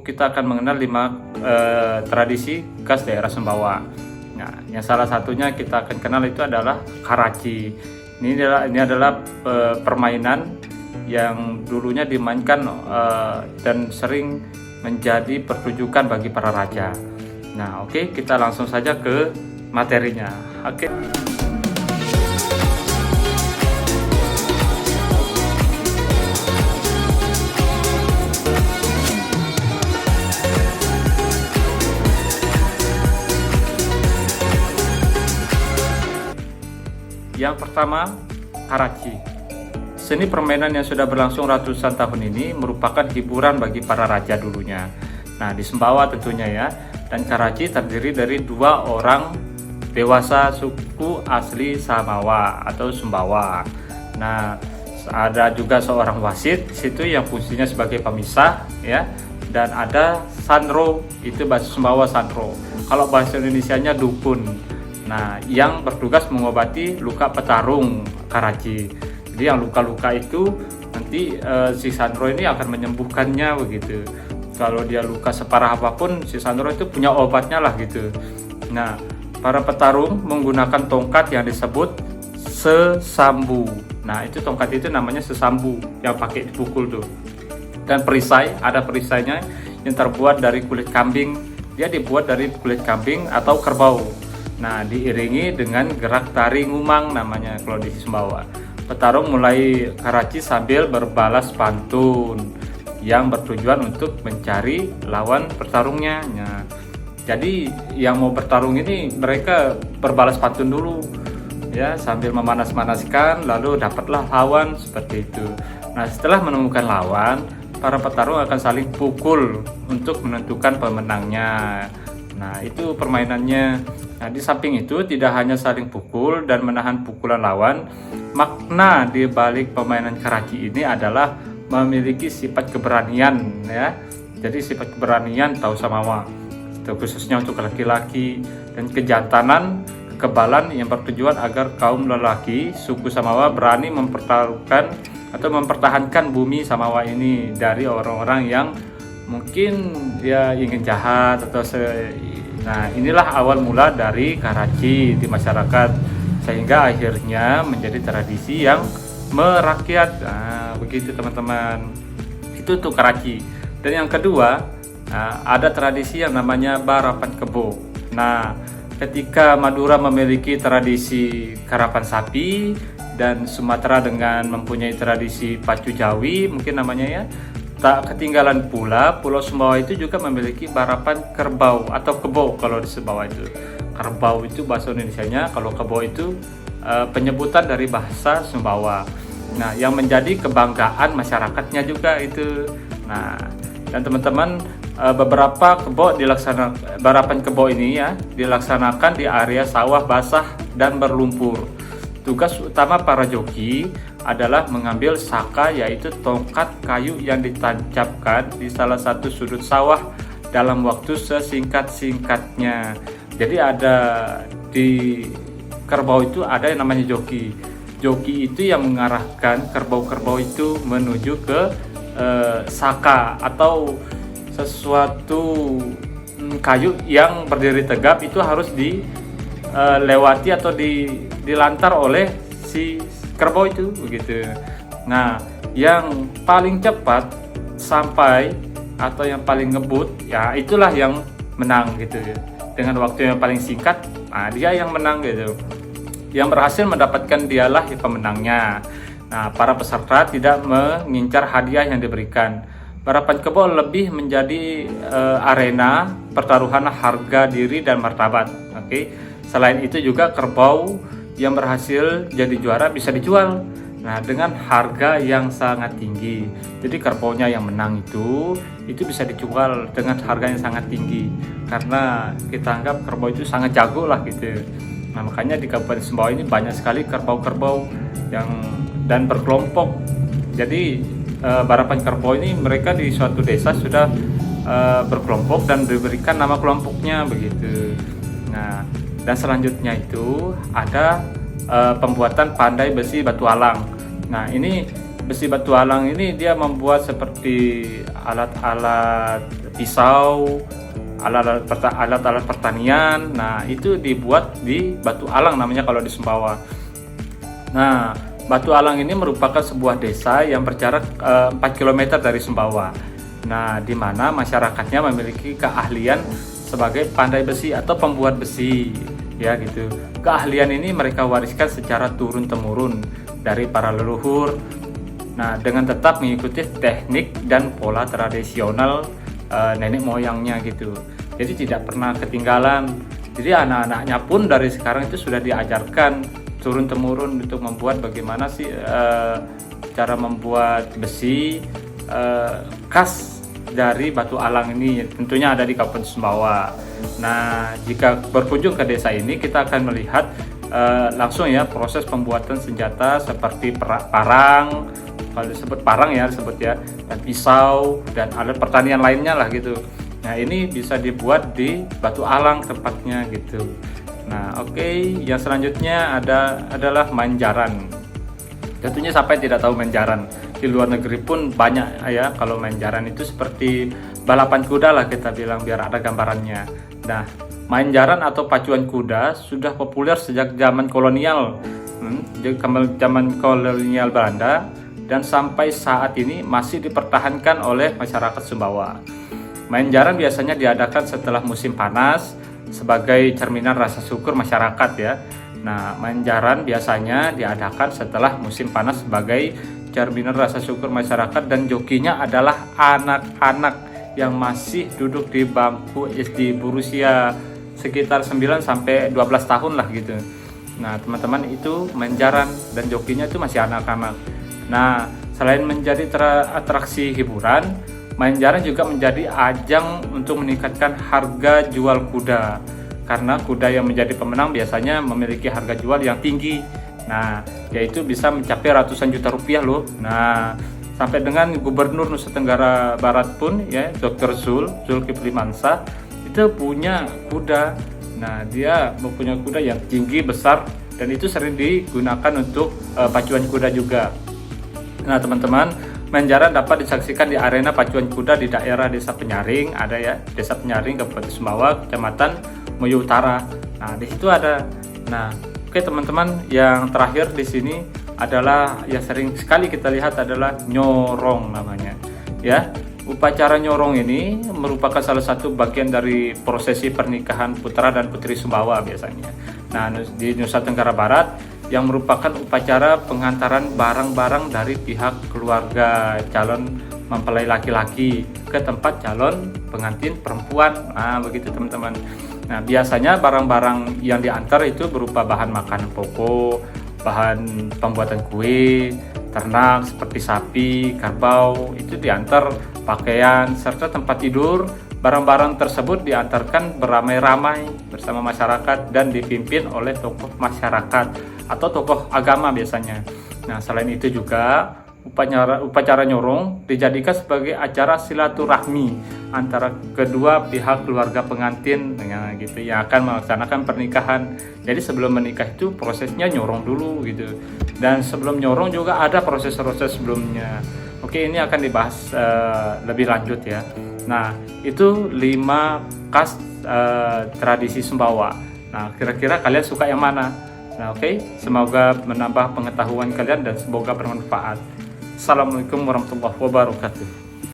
kita akan mengenal 5 tradisi khas daerah Sumbawa. Nah, yang salah satunya kita akan kenal itu adalah karaci. Ini adalah permainan yang dulunya dimainkan dan sering menjadi pertunjukan bagi para raja. Nah, oke, kita langsung saja ke materinya. Oke. Yang pertama, karaci. Seni permainan yang sudah berlangsung ratusan tahun ini merupakan hiburan bagi para raja dulunya. Nah, di Sumbawa tentunya ya. Dan karaci terdiri dari 2 orang dewasa suku asli Samawa atau Sumbawa. Nah, ada juga seorang wasit di situ yang fungsinya sebagai pemisah ya. Dan ada sanro, itu bahasa Sumbawa sanro. Kalau bahasa Indonesianya dukun. Nah, yang bertugas mengobati luka petarung karaci. Jadi yang luka-luka itu nanti si Sandro ini akan menyembuhkannya begitu. Kalau dia luka separah apapun, si Sandro itu punya obatnya lah gitu. Nah, para petarung menggunakan tongkat yang disebut sesambu. Nah, itu tongkat itu namanya sesambu yang pakai dipukul tuh. Dan perisai, ada perisainya yang terbuat dari kulit kambing. Dia dibuat dari kulit kambing atau kerbau. Nah, diiringi dengan gerak tari ngumang namanya kalau di Sumbawa. Petarung mulai karaci sambil berbalas pantun yang bertujuan untuk mencari lawan bertarungnya. Nah, jadi yang mau bertarung ini mereka berbalas pantun dulu ya, sambil memanas-manaskan, lalu dapatlah lawan seperti itu. Nah, setelah menemukan lawan, para petarung akan saling pukul untuk menentukan pemenangnya. Nah, itu permainannya. Nah, di samping itu tidak hanya saling pukul dan menahan pukulan lawan, makna di balik permainan karaci ini adalah memiliki sifat keberanian ya. Jadi sifat keberanian tahu Samawa, itu khususnya untuk laki-laki, dan kejantanan, kekebalan yang bertujuan agar kaum lelaki suku Samawa berani mempertaruhkan atau mempertahankan bumi Samawa ini dari orang-orang yang mungkin dia ingin jahat atau Nah, inilah awal mula dari karaci di masyarakat, sehingga akhirnya menjadi tradisi yang merakyat. Nah, begitu teman-teman. Itu untuk karaci. Dan yang kedua, ada tradisi yang namanya barapan kebo. Nah, ketika Madura memiliki tradisi karapan sapi dan Sumatera dengan mempunyai tradisi pacu Jawi mungkin namanya ya, tak ketinggalan pula Pulau Sumbawa itu juga memiliki barapan kerbau atau kebo kalau di Sumbawa itu. Kerbau itu bahasa Indonesianya, kalau kebo itu penyebutan dari bahasa Sumbawa. Nah, yang menjadi kebanggaan masyarakatnya juga itu. Nah, dan teman-teman, beberapa barapan kebo ini ya dilaksanakan di area sawah basah dan berlumpur. Tugas utama para joki adalah mengambil saka, yaitu tongkat kayu yang ditancapkan di salah satu sudut sawah dalam waktu sesingkat-singkatnya. Jadi ada di kerbau itu ada yang namanya joki. Joki itu yang mengarahkan kerbau-kerbau itu menuju ke saka atau sesuatu kayu yang berdiri tegap, itu harus dilewati atau dilantar oleh si kerbau itu begitu. Nah, yang paling cepat sampai atau yang paling ngebut ya itulah yang menang gitu. Dengan waktu yang paling singkat, nah dia yang menang gitu. Yang berhasil mendapatkan dialah pemenangnya. Nah, para peserta tidak mengincar hadiah yang diberikan. Barapan kebo lebih menjadi arena pertaruhan harga diri dan martabat. Oke. Selain itu juga kerbau yang berhasil jadi juara bisa dijual. Nah, dengan harga yang sangat tinggi. Jadi kerbaunya yang menang itu bisa dijual dengan harga yang sangat tinggi. Karena kita anggap kerbau itu sangat jago lah gitu. Nah, makanya di Kabupaten Sumbawa ini banyak sekali kerbau-kerbau dan berkelompok. Jadi barapan kerbau ini mereka di suatu desa sudah berkelompok dan diberikan nama kelompoknya begitu. Nah, dan selanjutnya itu ada pembuatan pandai besi batu alang. Nah, ini besi batu alang ini dia membuat seperti alat-alat pisau, alat-alat pertanian. Nah, itu dibuat di Batu Alang namanya kalau di Sumbawa. Nah, Batu Alang ini merupakan sebuah desa yang berjarak 4 km dari Sumbawa. Nah, di mana masyarakatnya memiliki keahlian sebagai pandai besi atau pembuat besi, ya gitu. Keahlian ini mereka wariskan secara turun-temurun dari para leluhur. Nah, dengan tetap mengikuti teknik dan pola tradisional nenek moyangnya gitu. Jadi tidak pernah ketinggalan. Jadi anak-anaknya pun dari sekarang itu sudah diajarkan turun-temurun untuk membuat bagaimana sih cara membuat besi khas dari Batu Alang ini, tentunya ada di Kabupaten Sumbawa. Nah, jika berkunjung ke desa ini kita akan melihat langsung ya proses pembuatan senjata seperti parang, kalau disebut parang ya disebut ya, dan pisau dan alat pertanian lainnya lah gitu. Nah, ini bisa dibuat di Batu Alang tempatnya gitu. Nah, oke, yang selanjutnya adalah main jaran. Tentunya siapa yang tidak tahu main jaran? Di luar negeri pun banyak ya, kalau main jaran itu seperti balapan kuda lah kita bilang biar ada gambarannya. Nah, main jaran atau pacuan kuda sudah populer sejak zaman kolonial, zaman kolonial Belanda, dan sampai saat ini masih dipertahankan oleh masyarakat Sumbawa. Main jaran biasanya diadakan setelah musim panas sebagai cerminan rasa syukur masyarakat ya. Nah, main jaran biasanya diadakan setelah musim panas sebagai cerminan rasa syukur masyarakat, dan jokinya adalah anak-anak yang masih duduk di bangku SD berusia sekitar 9 sampai 12 tahun lah gitu. Nah, teman-teman, itu main jaran dan jokinya itu masih anak-anak. Nah, selain menjadi atraksi hiburan, main jaran juga menjadi ajang untuk meningkatkan harga jual kuda. Karena kuda yang menjadi pemenang biasanya memiliki harga jual yang tinggi. Nah, yaitu bisa mencapai ratusan juta rupiah loh. Nah, sampai dengan Gubernur Nusa Tenggara Barat pun ya, Dr. Zulkifli Mansyah itu punya kuda. Nah, dia mempunyai kuda yang tinggi, besar, dan itu sering digunakan untuk pacuan kuda juga. Nah, teman-teman, main jaran dapat disaksikan di arena pacuan kuda di daerah Desa Penyaring, ada ya, Desa Penyaring, Kabupaten Sumbawa, Kecamatan Moyo Utara. Nah, di situ ada. Nah, oke teman-teman, yang terakhir di sini adalah yang sering sekali kita lihat adalah nyorong namanya. Ya, upacara nyorong ini merupakan salah satu bagian dari prosesi pernikahan putra dan putri Sumbawa biasanya. Nah, di Nusa Tenggara Barat, yang merupakan upacara pengantaran barang-barang dari pihak keluarga calon mempelai laki-laki ke tempat calon pengantin perempuan. Nah, begitu teman-teman. Nah, biasanya barang-barang yang diantar itu berupa bahan makanan pokok, bahan pembuatan kue, ternak seperti sapi, kerbau, itu diantar, pakaian, serta tempat tidur. Barang-barang tersebut diantarkan beramai-ramai bersama masyarakat dan dipimpin oleh tokoh masyarakat atau tokoh agama biasanya. Nah, selain itu juga upacara nyorong dijadikan sebagai acara silaturahmi antara kedua pihak keluarga pengantin gitu yang akan melaksanakan pernikahan. Jadi sebelum menikah itu prosesnya nyorong dulu gitu. Dan sebelum nyorong juga ada proses-proses sebelumnya. Oke, ini akan dibahas lebih lanjut ya. Nah, itu 5 khas tradisi Sumbawa. Nah, kira-kira kalian suka yang mana? Nah, oke, semoga menambah pengetahuan kalian dan semoga bermanfaat. Assalamualaikum warahmatullahi wabarakatuh.